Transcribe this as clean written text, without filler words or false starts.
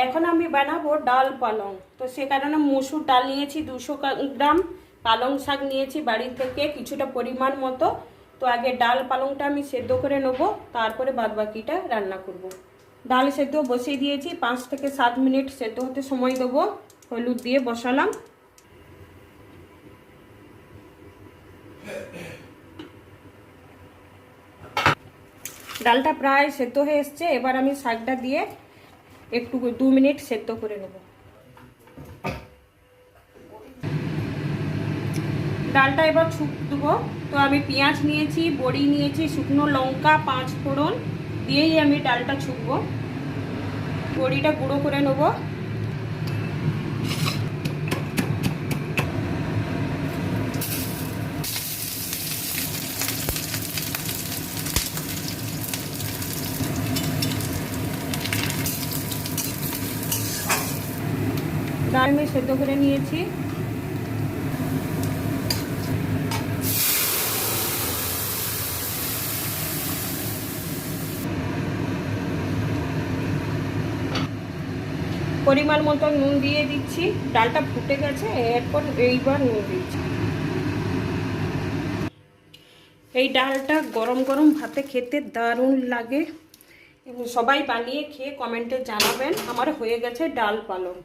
এখন আমি বানাবো ডাল পালং। তো সে কারণে মসুর ডাল নিয়েছি 200 গ্রাম, পালং শাক নিয়েছি বাড়ি থেকে কিছুটা পরিমাণ মতো। তো আগে ডাল পালংটা আমি সেদ্ধ করে নেব, তারপরে বাদবাকিটা রান্না করব। ডাল সেদ্ধ বসিয়ে দিয়েছি, 5 থেকে 7 মিনিট সেদ্ধ হতে সময় দেবো। হলুদ দিয়ে বসালাম। ডালটা প্রায় সেদ্ধ হয়ে এসছে, এবার আমি শাকটা দিয়ে একটু 2 মিনিট সেদ্ধ করে নেব। ডালটা এবার ছুঁক দেবো। তো আমি পেঁয়াজ নিয়েছি, বড়ি নিয়েছি, শুকনো লঙ্কা, 5 ফোড়ন দিয়েই আমি ডালটা ছুঁকবো। বড়িটা গুঁড়ো করে নেব। ডাল আমি সেদ্ধ করে নিয়েছি। পরিমাণ মতো নুন দিয়ে দিচ্ছি। ডালটা ফুটে গেছে, এরপর এইবার নুন দিচ্ছি। এই ডালটা গরম গরম ভাতে খেতে দারুণ লাগে এবং সবাই বানিয়ে খেয়ে কমেন্টে জানাবেন। আমার হয়ে গেছে ডাল পালং।